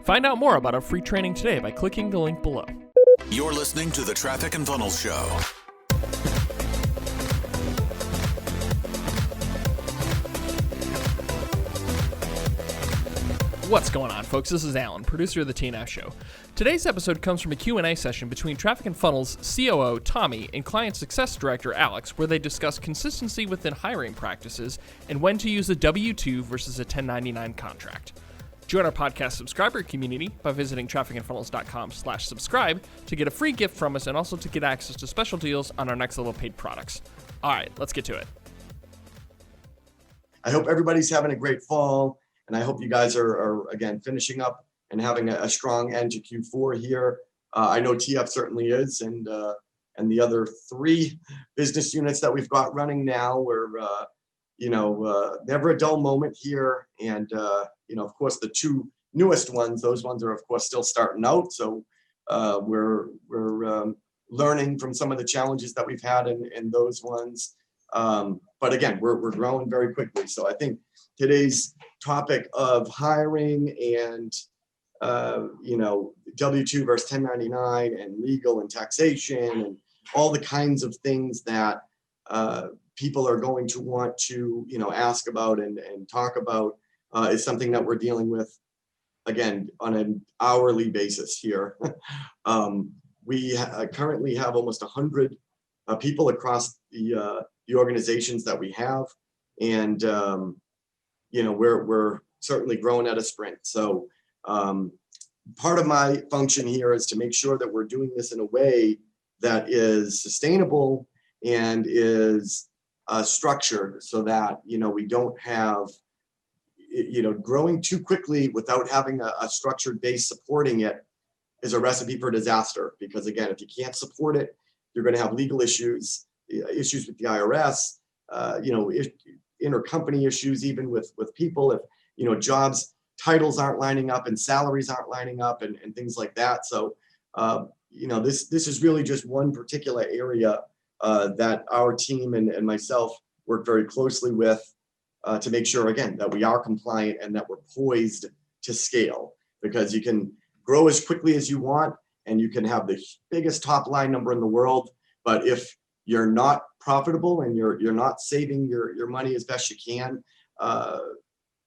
Find out more about our free training today by clicking the link below. You're listening to the Traffic and Funnels Show. What's going on, folks? This is Alan, producer of the TNF Show. Today's episode comes from a Q&A session between Traffic and Funnels COO Tommy and Client Success Director Alex, where they discuss consistency within hiring practices and when to use a W-2 versus a 1099 contract. Join our podcast subscriber community by visiting trafficandfunnels.com/subscribe to get a free gift from us and also to get access to special deals on our next level paid products. All right, let's get to it. I hope everybody's having a great fall. And I hope you guys are again, finishing up and having a strong end to Q4 here. I know TF certainly is, and the other three business units that we've got running now, we're, never a dull moment here. And, of course, the two newest ones, those ones are, of course, still starting out. So we're learning from some of the challenges that we've had in those ones. But again, we're growing very quickly. So I think today's topic of hiring and, W-2 versus 1099 and legal and taxation and all the kinds of things that people are going to want to, ask about and talk about is something that we're dealing with, again, on an hourly basis here. We currently have almost 100 people across the organizations that we have. And, we're certainly growing at a sprint. So part of my function here is to make sure that we're doing this in a way that is sustainable and is structured so that, we don't have, growing too quickly without having a structured base supporting it is a recipe for disaster. Because again, if you can't support it, you're going to have legal issues with the IRS, intercompany issues, even with people, if jobs titles aren't lining up and salaries aren't lining up and things like that. So this is really just one particular area that our team and myself work very closely with to make sure, again, that we are compliant and that we're poised to scale, because you can grow as quickly as you want and you can have the biggest top line number in the world, but if you're not profitable and you're not saving your money as best you can,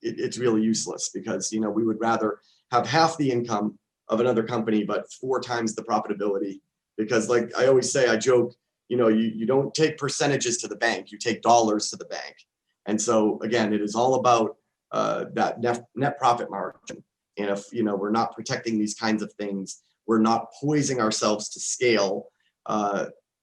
it's really useless, because we would rather have half the income of another company but 4 times the profitability. Because like I always say, I joke, you don't take percentages to the bank, you take dollars to the bank. And so again, it is all about that net profit margin. And if we're not protecting these kinds of things, we're not poising ourselves to scale,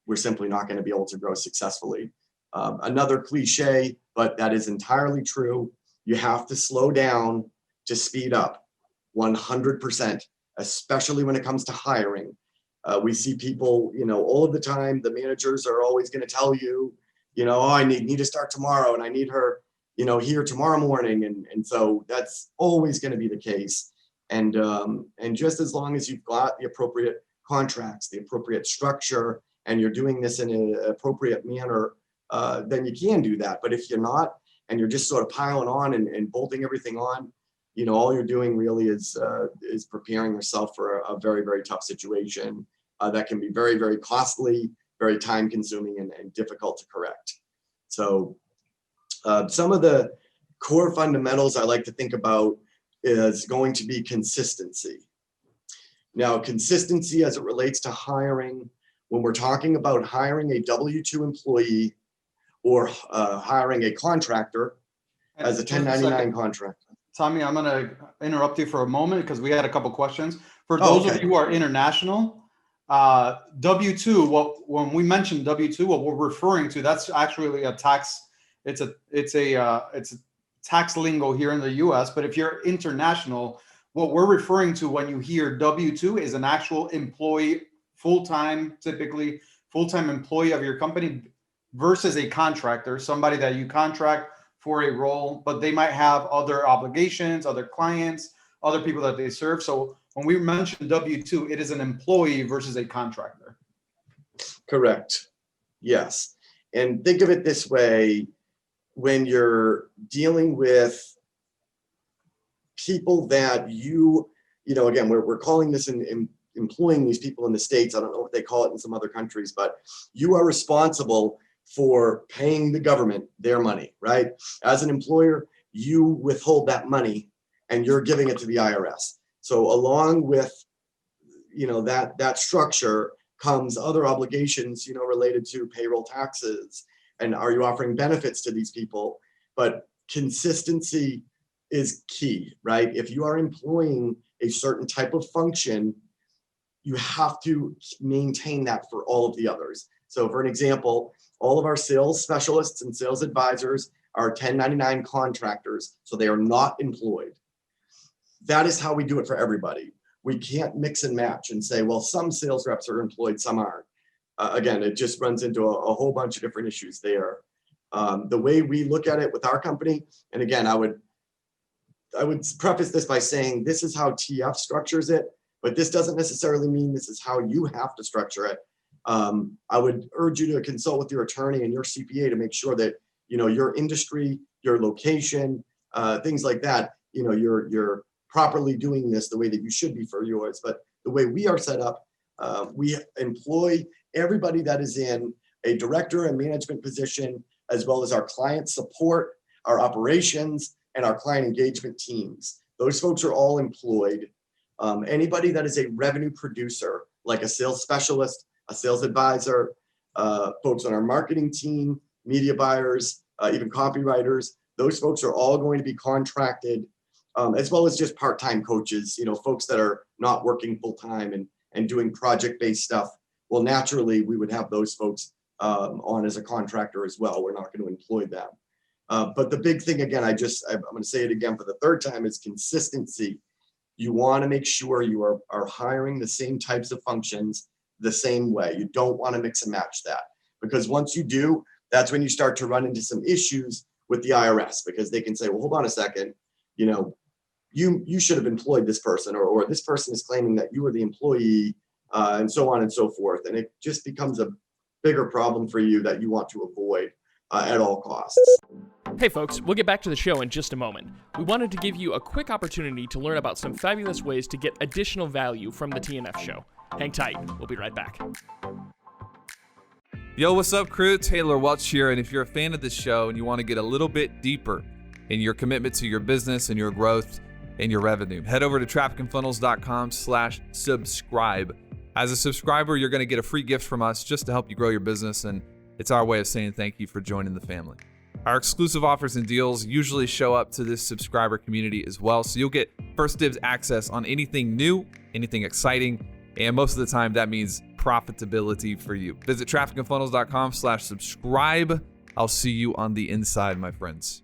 we're simply not going to be able to grow successfully. Another cliche, but that is entirely true. You have to slow down to speed up 100%, especially when it comes to hiring. We see people, all of the time, the managers are always going to tell you, I need to start tomorrow and I need her, here tomorrow morning. And so that's always going to be the case. And just as long as you've got the appropriate contracts, the appropriate structure, and you're doing this in an appropriate manner, then you can do that. But if you're not, and you're just sort of piling on and bolting everything on, all you're doing really is preparing yourself for a very, very tough situation that can be very, very costly, very time consuming and difficult to correct. So some of the core fundamentals I like to think about is going to be consistency. Now, consistency as it relates to hiring, when we're talking about hiring a W-2 employee or hiring a contractor as a 1099 contract. Tommy, I'm going to interrupt you for a moment because we had a couple questions. For those of you who are international, W-2, when we mention W-2, what we're referring to, that's actually a tax. It's a tax lingo here in the U.S. But if you're international, what we're referring to when you hear W-2 is an actual employee, typically full-time employee of your company versus a contractor, somebody that you contract for a role, but they might have other obligations, other clients, other people that they serve. So when we mention W-2, it is an employee versus a contractor. Correct. Yes. And think of it this way, when you're dealing with people that you again, we're calling this in employing these people in the States. I don't know what they call it in some other countries, but you are responsible for paying the government their money, right? As an employer, you withhold that money and you're giving it to the IRS. So along with, that structure comes other obligations, related to payroll taxes. And are you offering benefits to these people? But consistency is key, right? If you are employing a certain type of function, you have to maintain that for all of the others. So for an example, all of our sales specialists and sales advisors are 1099 contractors, so they are not employed. That is how we do it for everybody. We can't mix and match and say, well, some sales reps are employed, some aren't. Again, it just runs into a whole bunch of different issues there. The way we look at it with our company, and again, I would preface this by saying this is how TF structures it, but this doesn't necessarily mean this is how you have to structure it. I would urge you to consult with your attorney and your CPA to make sure that your industry, your location, things like that, you're properly doing this the way that you should be for yours. But the way we are set up, we employ everybody that is in a director and management position, as well as our client support, our operations, and our client engagement teams. Those folks are all employed. Anybody that is a revenue producer, like a sales specialist, a sales advisor, folks on our marketing team, media buyers, even copywriters, those folks are all going to be contracted, as well as just part-time coaches, folks that are not working full-time and doing project-based stuff. Well, naturally, we would have those folks on as a contractor as well. We're not going to employ them. But the big thing, again, I'm going to say it again for the third time, is consistency. You want to make sure you are hiring the same types of functions the same way. You don't want to mix and match that, because once you do, that's when you start to run into some issues with the IRS, because they can say, well, hold on a second, you should have employed this person, or this person is claiming that you were the employee, and so on and so forth. And it just becomes a bigger problem for you that you want to avoid at all costs. Hey folks, we'll get back to the show in just a moment. We wanted to give you a quick opportunity to learn about some fabulous ways to get additional value from the TNF show. Hang tight, we'll be right back. Yo, what's up, crew? Taylor Welch here, and if you're a fan of this show and you want to get a little bit deeper in your commitment to your business and your growth and your revenue, head over to trafficandfunnels.com/subscribe. As a subscriber, you're going to get a free gift from us just to help you grow your business, and it's our way of saying thank you for joining the family. Our exclusive offers and deals usually show up to this subscriber community as well, so you'll get first dibs access on anything new, anything exciting, and most of the time that means profitability for you. Visit trafficandfunnels.com/subscribe. I'll see you on the inside, my friends.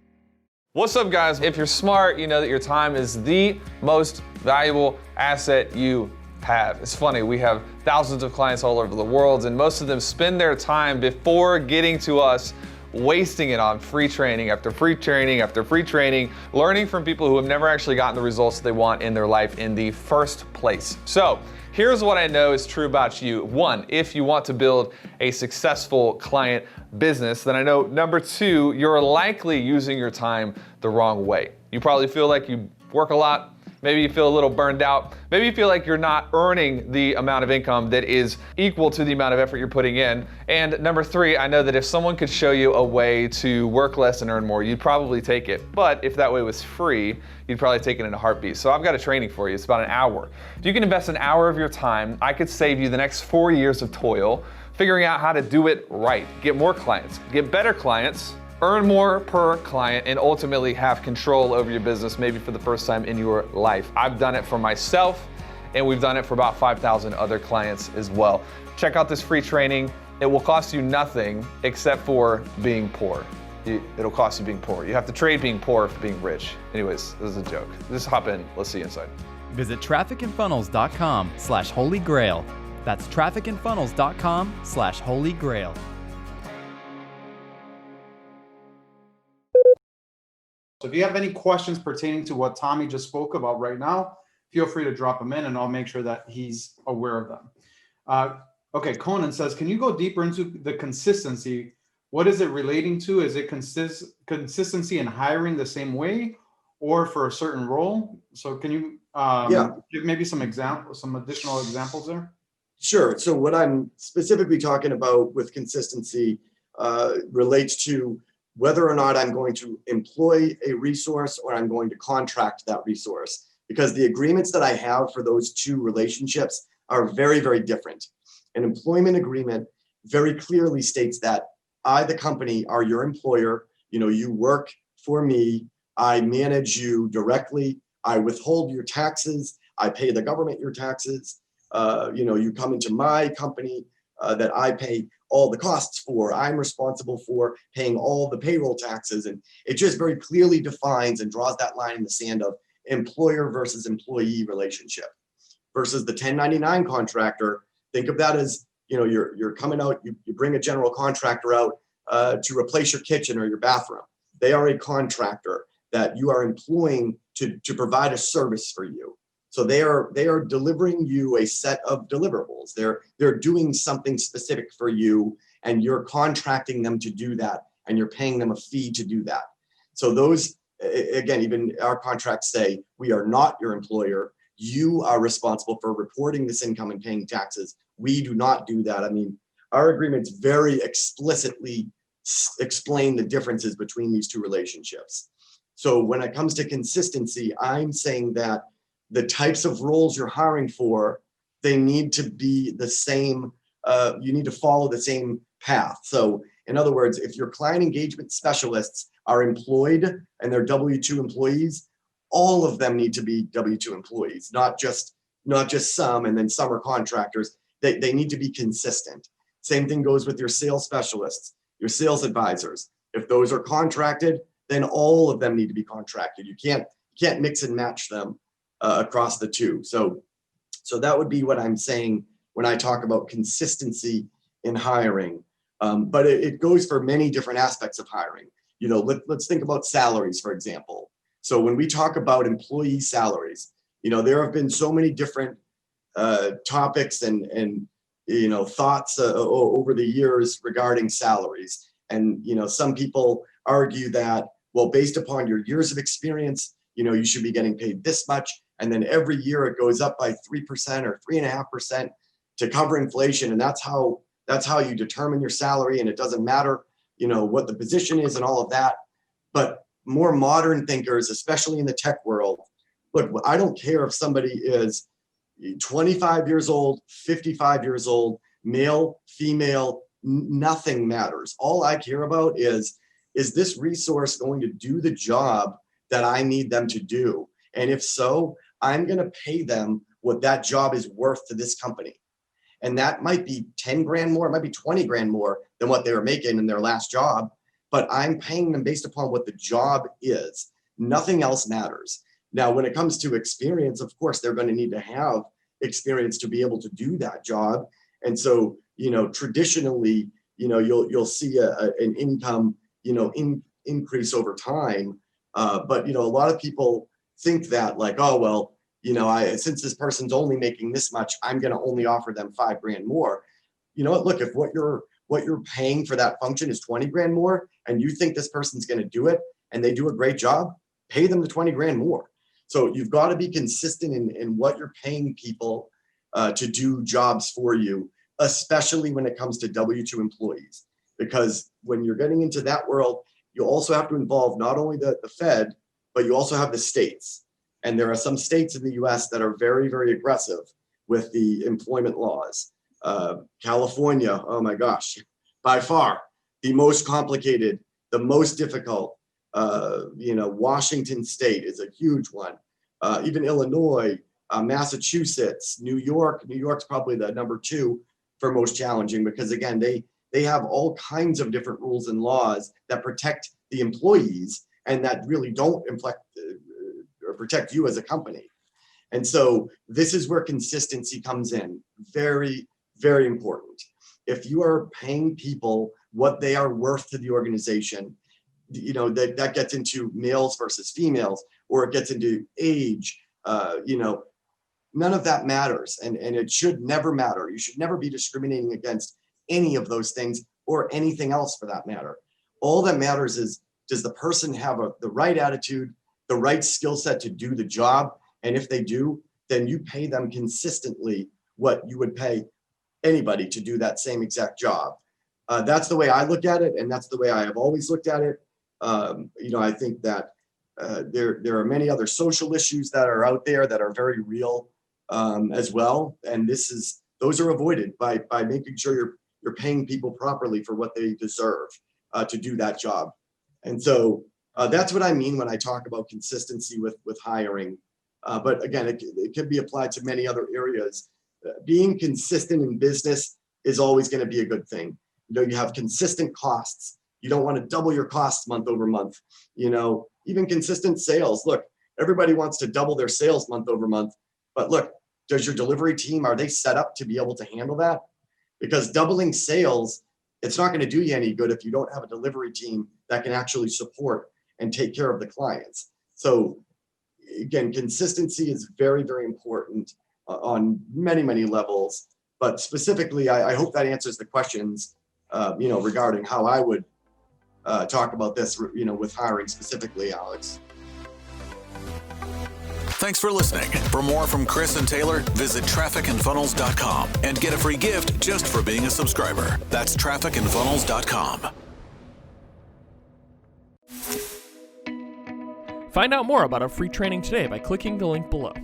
What's up, guys? If you're smart, you know that your time is the most valuable asset you have. It's funny, we have thousands of clients all over the world, and most of them spend their time before getting to us wasting it on free training after free training after free training, learning from people who have never actually gotten the results they want in their life in the first place. So here's what I know is true about you. One, if you want to build a successful client business, then I know number two, you're likely using your time the wrong way. You probably feel like you work a lot. Maybe you feel a little burned out. Maybe you feel like you're not earning the amount of income that is equal to the amount of effort you're putting in. And number three, I know that if someone could show you a way to work less and earn more, you'd probably take it. But if that way was free, you'd probably take it in a heartbeat. So I've got a training for you. It's about an hour. If you can invest an hour of your time, I could save you the next 4 years of toil, figuring out how to do it right, get more clients, get better clients, earn more per client, and ultimately have control over your business, maybe for the first time in your life. I've done it for myself, and we've done it for about 5,000 other clients as well. Check out this free training. It will cost you nothing except for being poor. It'll cost you being poor. You have to trade being poor for being rich. Anyways, this is a joke. Just hop in. Let's see you inside. Visit trafficandfunnels.com/Holy Grail. That's trafficandfunnels.com/Holy Grail. So if you have any questions pertaining to what Tommy just spoke about right now, feel free to drop them in and I'll make sure that he's aware of them. Okay, Conan says, can you go deeper into the consistency? What is it relating to? Is it consistency in hiring the same way or for a certain role. So can you give maybe some additional examples there? Sure. So what I'm specifically talking about with consistency relates to whether or not I'm going to employ a resource or I'm going to contract that resource, because the agreements that I have for those two relationships are very, very different. An employment agreement very clearly states that I, the company, are your employer. You work for me. I manage you directly. I withhold your taxes. I pay the government your taxes. You come into my company that I pay all the costs for. I'm responsible for paying all the payroll taxes. And it just very clearly defines and draws that line in the sand of employer versus employee relationship versus the 1099 contractor. Think of that as, you're coming out, you bring a general contractor out to replace your kitchen or your bathroom. They are a contractor that you are employing to provide a service for you. So they are delivering you a set of deliverables. They're doing something specific for you, and you're contracting them to do that, and you're paying them a fee to do that. So those, again, even our contracts say we are not your employer. You are responsible for reporting this income and paying taxes. We do not do that. I mean, our agreements very explicitly explain the differences between these two relationships. So when it comes to consistency, I'm saying that the types of roles you're hiring for, they need to be the same. You need to follow the same path. So in other words, if your client engagement specialists are employed and they're W-2 employees, all of them need to be W-2 employees, not just some, and then some are contractors. They need to be consistent. Same thing goes with your sales specialists, your sales advisors. If those are contracted, then all of them need to be contracted. You can't mix and match them across the two. So that would be what I'm saying when I talk about consistency in hiring. But it goes for many different aspects of hiring. Let's think about salaries, for example. So when we talk about employee salaries, there have been so many different topics and thoughts over the years regarding salaries. And some people argue that, well, based upon your years of experience, you should be getting paid this much. And then every year it goes up by 3% or 3.5% to cover inflation. And that's how you determine your salary. And it doesn't matter, what the position is and all of that. But more modern thinkers, especially in the tech world, look, I don't care if somebody is 25 years old, 55 years old, male, female, nothing matters. All I care about is this resource going to do the job that I need them to do? And if so, I'm going to pay them what that job is worth to this company. And that might be 10 grand more, it might be 20 grand more than what they were making in their last job, but I'm paying them based upon what the job is. Nothing else matters. Now, when it comes to experience, of course, they're going to need to have experience to be able to do that job. And so, traditionally, you'll see an income, increase over time. But, a lot of people think that like, oh, well, since this person's only making this much, I'm going to only offer them 5 grand more. You know what? Look, if what you're paying for that function is 20 grand more, and you think this person's going to do it and they do a great job, pay them the 20 grand more. So you've got to be consistent in what you're paying people to do jobs for you, especially when it comes to W-2 employees. Because when you're getting into that world, you also have to involve not only the Fed, but you also have the states. And there are some states in the US that are very, very aggressive with the employment laws. California, oh my gosh, by far the most complicated, the most difficult. Washington State is a huge one. Even Illinois, Massachusetts, New York's probably the number 2 for most challenging, because again, they have all kinds of different rules and laws that protect the employees and that really don't protect you as a company. And so this is where consistency comes in. Very, very important. If you are paying people what they are worth to the organization, that gets into males versus females, or it gets into age, none of that matters. And it should never matter. You should never be discriminating against any of those things or anything else for that matter. All that matters is, does the person have the right attitude? the right skill set to do the job. And if they do, then you pay them consistently what you would pay anybody to do that same exact job. That's the way I look at it, and that's the way I have always looked at it. I think that there are many other social issues that are out there that are very real as well, and those are avoided by making sure you're paying people properly for what they deserve to do that job. And so that's what I mean when I talk about consistency with hiring. But again, it can be applied to many other areas. Being consistent in business is always going to be a good thing. You have consistent costs. You don't want to double your costs month over month. Even consistent sales. Look, everybody wants to double their sales month over month. But look, does your delivery team, are they set up to be able to handle that? Because doubling sales, it's not going to do you any good if you don't have a delivery team that can actually support and take care of the clients. So again, consistency is very, very important on many, many levels. But specifically, I hope that answers the questions, regarding how I would talk about this, with hiring specifically, Alex. Thanks for listening. For more from Chris and Taylor, visit trafficandfunnels.com and get a free gift just for being a subscriber. That's trafficandfunnels.com. Find out more about our free training today by clicking the link below.